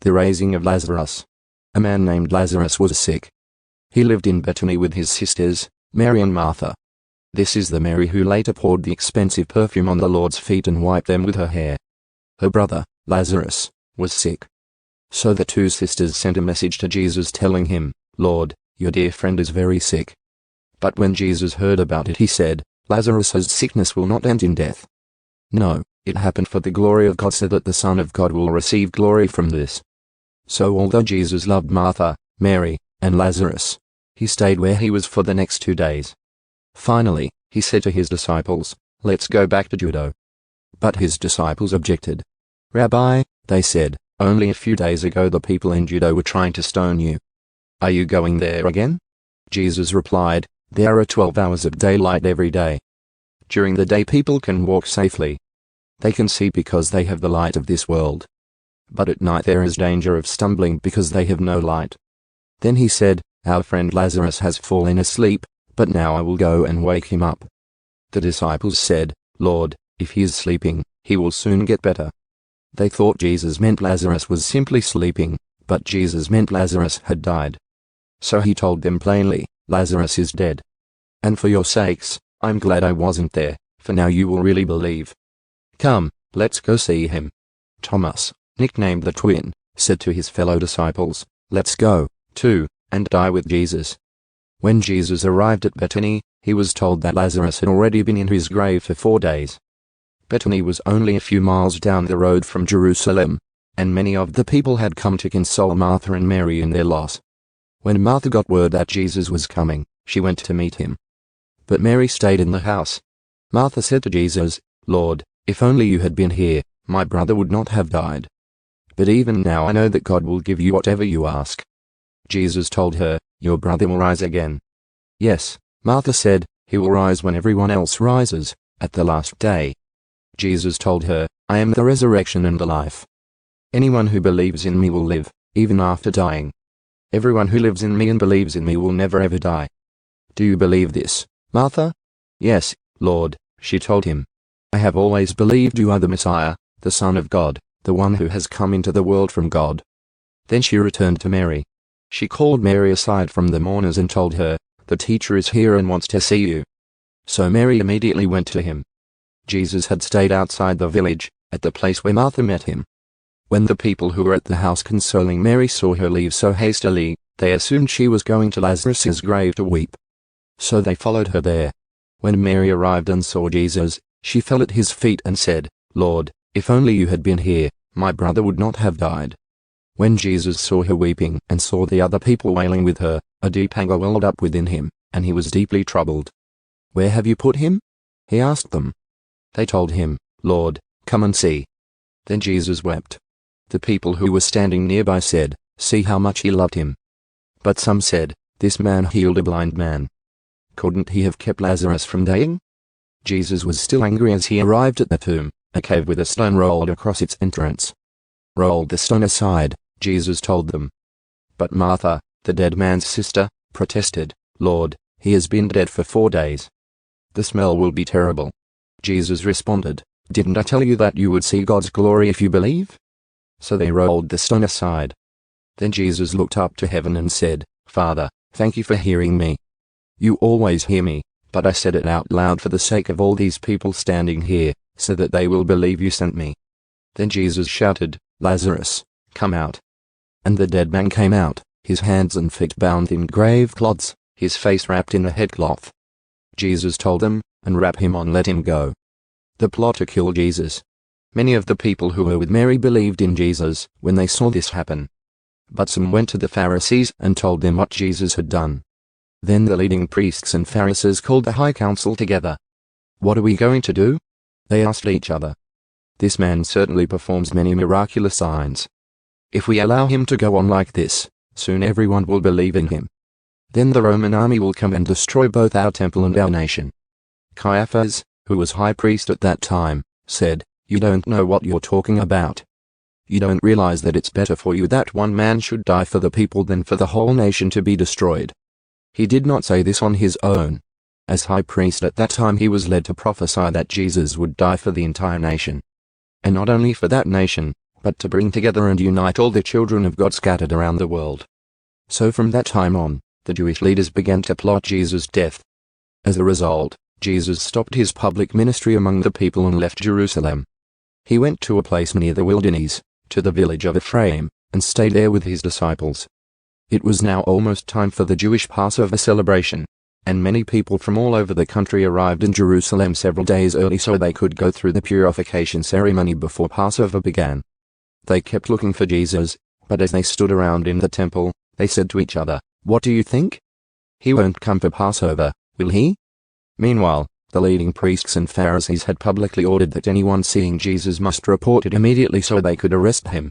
The raising of Lazarus. A man named Lazarus was sick. He lived in Bethany with his sisters, Mary and Martha. This is the Mary who later poured the expensive perfume on the Lord's feet and wiped them with her hair. Her brother, Lazarus, was sick. So the two sisters sent a message to Jesus telling him, "Lord, your dear friend is very sick." But when Jesus heard about it, he said, "Lazarus' sickness will not end in death. No, it happened for the glory of God, so that the Son of God will receive glory from this." So although Jesus loved Martha, Mary, and Lazarus, he stayed where he was for the next 2 days. Finally, he said to his disciples, "Let's go back to Judea." But his disciples objected. "Rabbi," they said, "only a few days ago the people in Judea were trying to stone you. Are you going there again?" Jesus replied, "There are 12 hours of daylight every day. During the day people can walk safely. They can see because they have the light of this world. But at night there is danger of stumbling because they have no light." Then he said, "Our friend Lazarus has fallen asleep, but now I will go and wake him up." The disciples said, "Lord, if he is sleeping, he will soon get better." They thought Jesus meant Lazarus was simply sleeping, but Jesus meant Lazarus had died. So he told them plainly, "Lazarus is dead. And for your sakes, I'm glad I wasn't there, for now you will really believe. Come, let's go see him." Thomas, nicknamed the twin, said to his fellow disciples, "Let's go, too, and die with Jesus." When Jesus arrived at Bethany, he was told that Lazarus had already been in his grave for 4 days. Bethany was only a few miles down the road from Jerusalem, and many of the people had come to console Martha and Mary in their loss. When Martha got word that Jesus was coming, she went to meet him. But Mary stayed in the house. Martha said to Jesus, "Lord, if only you had been here, my brother would not have died. But even now I know that God will give you whatever you ask." Jesus told her, "Your brother will rise again." "Yes," Martha said, "he will rise when everyone else rises, at the last day." Jesus told her, "I am the resurrection and the life. Anyone who believes in me will live, even after dying. Everyone who lives in me and believes in me will never ever die." "Do you believe this, Martha?" "Yes, Lord," she told him. "I have always believed you are the Messiah, the Son of God, the one who has come into the world from God." Then she returned to Mary. She called Mary aside from the mourners and told her, "The teacher is here and wants to see you." So Mary immediately went to him. Jesus had stayed outside the village, at the place where Martha met him. When the people who were at the house consoling Mary saw her leave so hastily, they assumed she was going to Lazarus' grave to weep. So they followed her there. When Mary arrived and saw Jesus, she fell at his feet and said, "Lord, if only you had been here, my brother would not have died." When Jesus saw her weeping and saw the other people wailing with her, a deep anger welled up within him, and he was deeply troubled. "Where have you put him?" he asked them. They told him, "Lord, come and see." Then Jesus wept. The people who were standing nearby said, "See how much he loved him." But some said, "This man healed a blind man. Couldn't he have kept Lazarus from dying?" Jesus was still angry as he arrived at the tomb, a cave with a stone rolled across its entrance. "Roll the stone aside," Jesus told them. But Martha, the dead man's sister, protested, "Lord, he has been dead for 4 days. The smell will be terrible." Jesus responded, "Didn't I tell you that you would see God's glory if you believe?" So they rolled the stone aside. Then Jesus looked up to heaven and said, "Father, thank you for hearing me. You always hear me, but I said it out loud for the sake of all these people standing here, so that they will believe you sent me." Then Jesus shouted, "Lazarus, come out." And the dead man came out, his hands and feet bound in grave cloths, his face wrapped in a headcloth. Jesus told them, "Unwrap him and let him go." The plot to kill Jesus. Many of the people who were with Mary believed in Jesus when they saw this happen. But some went to the Pharisees and told them what Jesus had done. Then the leading priests and Pharisees called the high council together. "What are we going to do?" they asked each other. "This man certainly performs many miraculous signs. If we allow him to go on like this, soon everyone will believe in him. Then the Roman army will come and destroy both our temple and our nation." Caiaphas, who was high priest at that time, said, "You don't know what you're talking about. You don't realize that it's better for you that one man should die for the people than for the whole nation to be destroyed." He did not say this on his own. As high priest at that time he was led to prophesy that Jesus would die for the entire nation. And not only for that nation, but to bring together and unite all the children of God scattered around the world. So from that time on, the Jewish leaders began to plot Jesus' death. As a result, Jesus stopped his public ministry among the people and left Jerusalem. He went to a place near the wilderness, to the village of Ephraim, and stayed there with his disciples. It was now almost time for the Jewish Passover celebration, and many people from all over the country arrived in Jerusalem several days early so they could go through the purification ceremony before Passover began. They kept looking for Jesus, but as they stood around in the temple, they said to each other, "What do you think? He won't come for Passover, will he?" Meanwhile, the leading priests and Pharisees had publicly ordered that anyone seeing Jesus must report it immediately so they could arrest him.